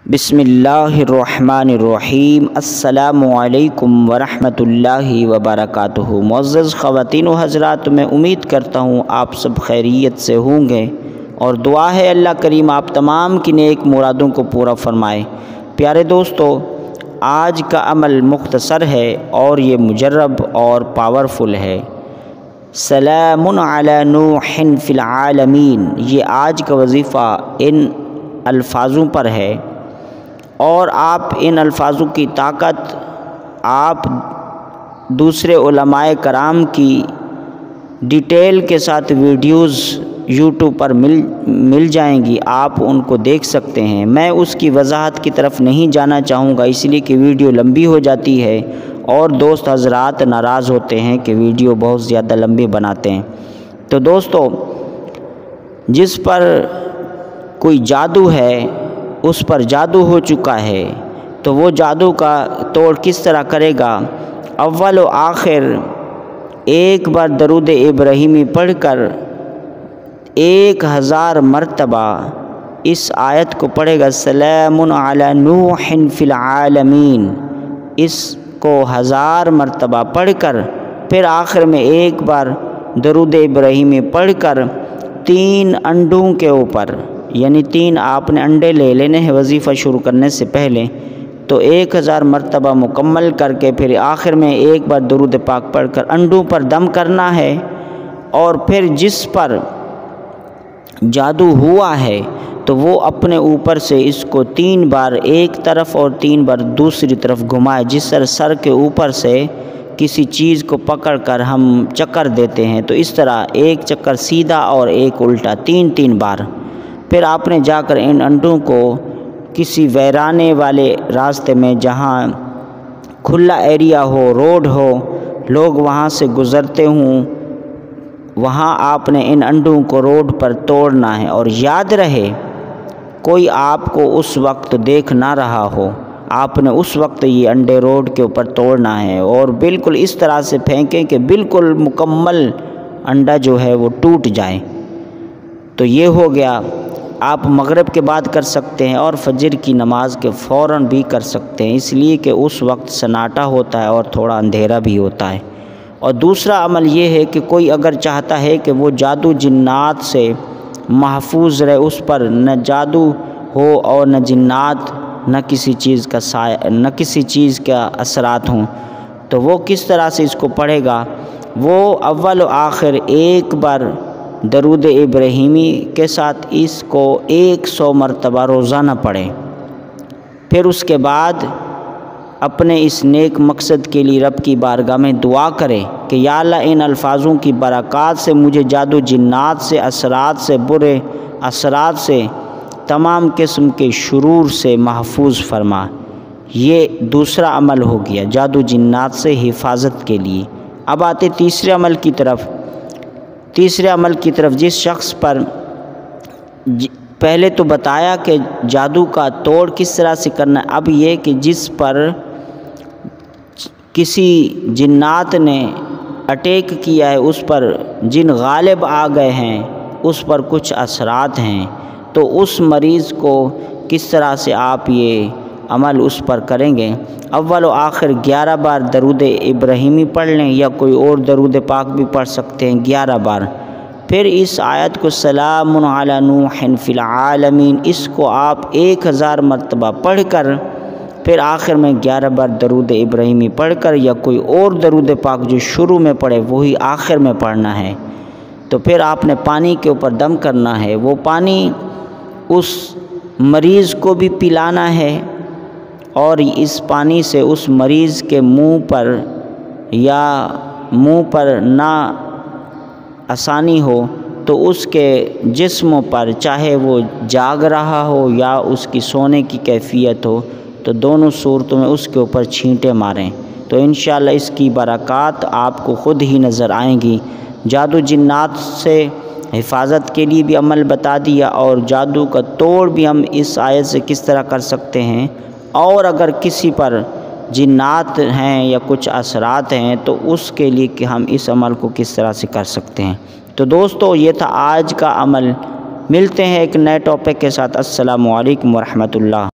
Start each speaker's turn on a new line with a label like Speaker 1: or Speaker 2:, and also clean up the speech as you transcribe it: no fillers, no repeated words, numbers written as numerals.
Speaker 1: بسم اللہ الرحمن الرحیم۔ السلام علیکم ورحمۃ اللہ وبرکاتہ۔ معزز خواتین و حضرات، میں امید کرتا ہوں آپ سب خیریت سے ہوں گے اور دعا ہے اللہ کریم آپ تمام کی نیک مرادوں کو پورا فرمائے۔ پیارے دوستو، آج کا عمل مختصر ہے اور یہ مجرب اور پاورفل ہے۔ سلام علی نوح فی العالمین، یہ آج کا وظیفہ ان الفاظوں پر ہے، اور آپ ان الفاظوں کی طاقت آپ دوسرے علماء کرام کی ڈیٹیل کے ساتھ ویڈیوز یوٹیوب پر مل جائیں گی، آپ ان کو دیکھ سکتے ہیں۔ میں اس کی وضاحت کی طرف نہیں جانا چاہوں گا، اس لیے کہ ویڈیو لمبی ہو جاتی ہے اور دوست حضرات ناراض ہوتے ہیں کہ ویڈیو بہت زیادہ لمبی بناتے ہیں۔ تو دوستو، جس پر کوئی جادو ہے، اس پر جادو ہو چکا ہے، تو وہ جادو کا توڑ کس طرح کرے گا؟ اول و آخر ایک بار درود ابراہیمی پڑھ کر 1000 مرتبہ اس آیت کو پڑھے گا، سلام علی نوح فی العالمین۔ اس کو 1000 مرتبہ پڑھ کر پھر آخر میں ایک بار درود ابراہیمی پڑھ کر 3 انڈوں کے اوپر، یعنی 3 آپ نے انڈے لے لینے ہیں وظیفہ شروع کرنے سے پہلے، تو 1000 مرتبہ مکمل کر کے پھر آخر میں ایک بار درود پاک پڑھ کر انڈوں پر دم کرنا ہے، اور پھر جس پر جادو ہوا ہے تو وہ اپنے اوپر سے اس کو 3 بار ایک طرف اور 3 بار دوسری طرف گھمائے، جس طرح سر کے اوپر سے کسی چیز کو پکڑ کر ہم چکر دیتے ہیں، تو اس طرح ایک چکر سیدھا اور ایک الٹا 3 بار۔ پھر آپ نے جا کر ان انڈوں کو کسی ویرانے والے راستے میں، جہاں کھلا ایریا ہو، روڈ ہو، لوگ وہاں سے گزرتے ہوں، وہاں آپ نے ان انڈوں کو روڈ پر توڑنا ہے، اور یاد رہے کوئی آپ کو اس وقت دیکھ نہ رہا ہو، آپ نے اس وقت یہ انڈے روڈ کے اوپر توڑنا ہے، اور بالکل اس طرح سے پھینکیں کہ بالکل مکمل انڈا جو ہے وہ ٹوٹ جائے۔ تو یہ ہو گیا۔ آپ مغرب کے بعد کر سکتے ہیں اور فجر کی نماز کے فوراً بھی کر سکتے ہیں، اس لیے کہ اس وقت سناٹا ہوتا ہے اور تھوڑا اندھیرا بھی ہوتا ہے۔ اور دوسرا عمل یہ ہے کہ کوئی اگر چاہتا ہے کہ وہ جادو جنات سے محفوظ رہے، اس پر نہ جادو ہو اور نہ جنات، نہ کسی چیز کا اثرات ہوں، تو وہ کس طرح سے اس کو پڑھے گا؟ وہ اول و آخر ایک بار درود ابراہیمی کے ساتھ اس کو 100 مرتبہ روزانہ پڑھے، پھر اس کے بعد اپنے اس نیک مقصد کے لیے رب کی بارگاہ میں دعا کرے کہ یا اللہ ان الفاظوں کی برکات سے مجھے جادو جنات سے، اثرات سے، برے اثرات سے، تمام قسم کے شرور سے محفوظ فرما۔ یہ دوسرا عمل ہو گیا جادو جنات سے حفاظت کے لیے۔ اب آتے تیسرے عمل کی طرف۔ تیسرے عمل کی طرف جس شخص پر پہلے تو بتایا کہ جادو کا توڑ کس طرح سے کرنا ہے، اب یہ کہ جس پر کسی جنات نے اٹیک کیا ہے، اس پر جن غالب آ گئے ہیں، اس پر کچھ اثرات ہیں، تو اس مریض کو کس طرح سے آپ یہ عمل اس پر کریں گے؟ اول و آخر 11 بار درود ابراہیمی پڑھ لیں، یا کوئی اور درود پاک بھی پڑھ سکتے ہیں 11 بار۔ پھر اس آیت کو سلام علی نوح فی العالمین، اس کو آپ 1000 مرتبہ پڑھ کر پھر آخر میں 11 بار درود ابراہیمی پڑھ کر، یا کوئی اور درود پاک جو شروع میں پڑھے وہی آخر میں پڑھنا ہے۔ تو پھر آپ نے پانی کے اوپر دم کرنا ہے، وہ پانی اس مریض کو بھی پلانا ہے، اور اس پانی سے اس مریض کے منہ پر نہ آسانی ہو تو اس کے جسم پر، چاہے وہ جاگ رہا ہو یا اس کی سونے کی کیفیت ہو، تو دونوں صورتوں میں اس کے اوپر چھینٹے ماریں، تو انشاءاللہ اس کی برکات آپ کو خود ہی نظر آئیں گی۔ جادو جنات سے حفاظت کے لیے بھی عمل بتا دیا، اور جادو کا توڑ بھی ہم اس آیت سے کس طرح کر سکتے ہیں، اور اگر کسی پر جنات ہیں یا کچھ اثرات ہیں تو اس کے لیے کہ ہم اس عمل کو کس طرح سے کر سکتے ہیں۔ تو دوستو، یہ تھا آج کا عمل۔ ملتے ہیں ایک نئے ٹاپک کے ساتھ۔ السلام علیکم ورحمۃ اللہ۔